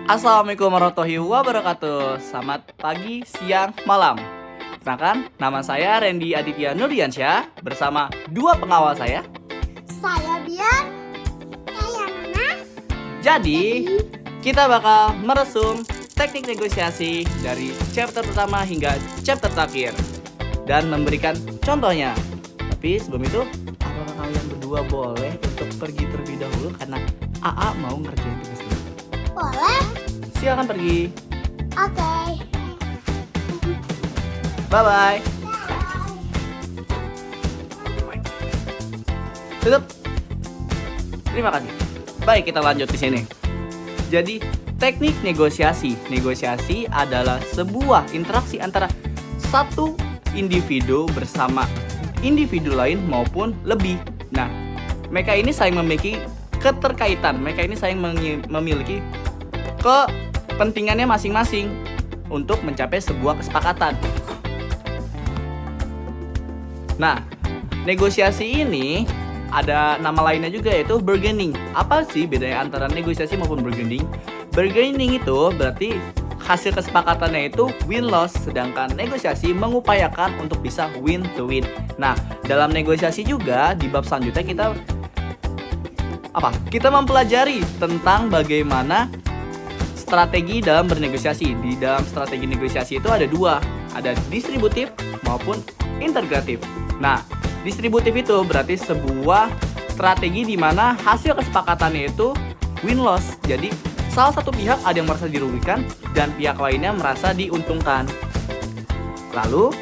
Assalamualaikum warahmatullahi wabarakatuh. Selamat pagi, siang, malam. Perkenalkan, nama saya Randy Aditya Nurdiansyah bersama dua pengawal saya. Saya Bian. Saya Nana. Jadi, kita bakal meresum teknik negosiasi dari chapter pertama hingga chapter terakhir dan memberikan contohnya. Tapi sebelum itu, apakah kalian berdua boleh untuk pergi terlebih dahulu karena AA mau ngerjain tugas dulu? Boleh? Silakan pergi. Oke. Bye-bye. Tutup. Terima kasih. Baik, kita lanjut di sini. Jadi, teknik negosiasi. Negosiasi adalah sebuah interaksi antara satu individu bersama individu lain maupun lebih. Nah, mereka ini saling memiliki keterkaitan. Mereka ini saling memiliki kepentingannya masing-masing untuk mencapai sebuah kesepakatan. Nah, negosiasi ini ada nama lainnya juga, yaitu bargaining. Apa sih bedanya antara negosiasi maupun bargaining? Bargaining itu berarti hasil kesepakatannya itu win-loss, sedangkan negosiasi mengupayakan untuk bisa win to win. Nah, dalam negosiasi juga di bab selanjutnya kita mempelajari tentang bagaimana strategi dalam bernegosiasi. Di dalam strategi negosiasi itu ada dua, ada distributif maupun integratif. Nah, distributif itu berarti sebuah strategi di mana hasil kesepakatannya itu win-loss. Jadi, salah satu pihak ada yang merasa dirugikan dan pihak lainnya merasa diuntungkan. Lalu,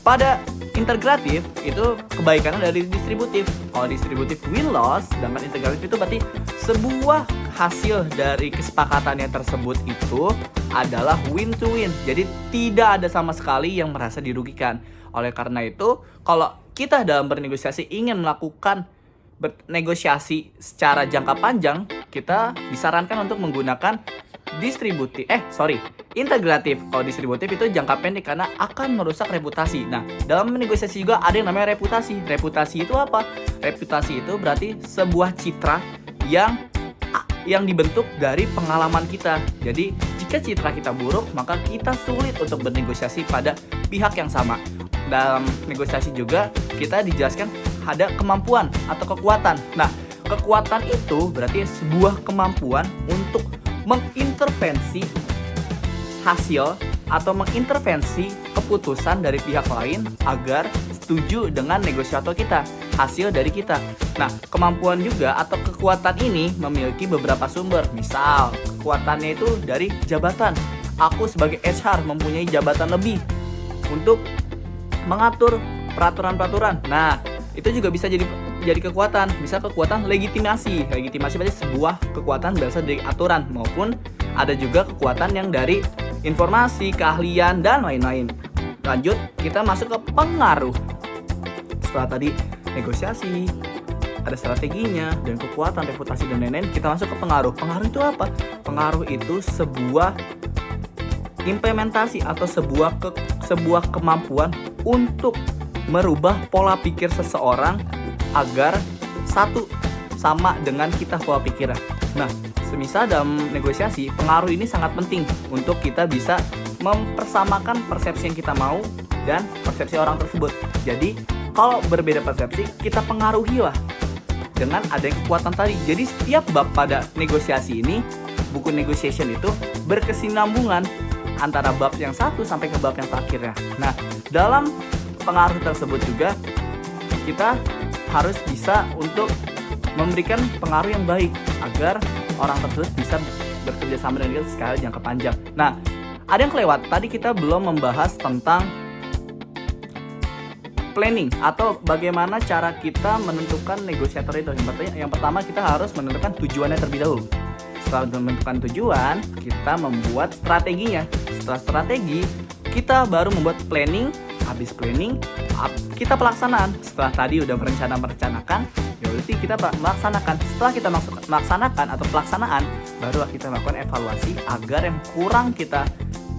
pada integratif itu kebaikannya dari distributif. Kalau distributif win-loss, sedangkan integratif itu berarti sebuah hasil dari kesepakatannya tersebut itu adalah win to win. Jadi tidak ada sama sekali yang merasa dirugikan. Oleh karena itu, kalau kita dalam bernegosiasi ingin melakukan bernegosiasi secara jangka panjang, kita disarankan untuk menggunakan integratif. Kalau distributif itu jangka pendek karena akan merusak reputasi. Nah, dalam negosiasi juga ada yang namanya reputasi. Reputasi itu apa? Reputasi itu berarti sebuah citra yang dibentuk dari pengalaman kita. Jadi, jika citra kita buruk, maka kita sulit untuk bernegosiasi pada pihak yang sama. Dalam negosiasi juga kita dijelaskan ada kemampuan atau kekuatan. Nah, kekuatan itu berarti sebuah kemampuan untuk mengintervensi hasil atau mengintervensi keputusan dari pihak lain agar setuju dengan negosiator kita, hasil dari kita. Nah, kemampuan juga atau kekuatan ini memiliki beberapa sumber. Misal, kekuatannya itu dari jabatan. Aku sebagai HR mempunyai jabatan lebih untuk mengatur peraturan-peraturan. Nah, itu juga bisa jadi kekuatan. Misal kekuatan legitimasi. Legitimasi berarti sebuah kekuatan berasal dari aturan, maupun ada juga kekuatan yang dari informasi, keahlian, dan lain-lain. Lanjut, kita masuk ke pengaruh. Setelah tadi negosiasi, ada strateginya, dan kekuatan, reputasi, dan lain-lain, kita masuk ke pengaruh. Pengaruh itu apa? Pengaruh itu sebuah implementasi atau sebuah kemampuan untuk merubah pola pikir seseorang agar satu sama dengan kita pola pikirnya. Nah, semisal dalam negosiasi, pengaruh ini sangat penting untuk kita bisa mempersamakan persepsi yang kita mau dan persepsi orang tersebut. Jadi, kalau berbeda persepsi, kita pengaruhi lah dengan adanya kekuatan tadi. Jadi, setiap bab pada negosiasi ini, buku negotiation itu berkesinambungan antara bab yang satu sampai ke bab yang terakhirnya. Nah, dalam pengaruh tersebut juga kita harus bisa untuk memberikan pengaruh yang baik agar orang tersebut bisa bekerja sama dengan kita secara jangka panjang. Nah, ada yang kelewat. Tadi kita belum membahas tentang planning atau bagaimana cara kita menentukan negosiator itu. Yang pertama kita harus menentukan tujuannya terlebih dahulu. Setelah menentukan tujuan, kita membuat strateginya. Setelah strategi, kita baru membuat planning. Habis planning, kita pelaksanaan. Setelah tadi udah merencanakan, ya berarti kita melaksanakan. Setelah kita melaksanakan atau pelaksanaan, baru kita melakukan evaluasi agar yang kurang kita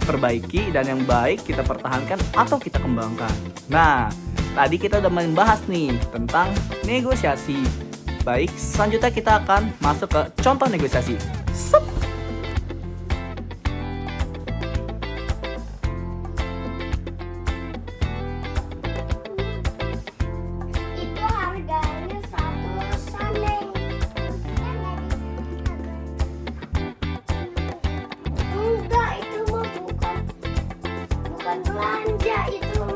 perbaiki dan yang baik kita pertahankan atau kita kembangkan. Nah, tadi kita udah membahas nih tentang negosiasi. Baik, selanjutnya kita akan masuk ke contoh negosiasi.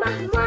Mahmud.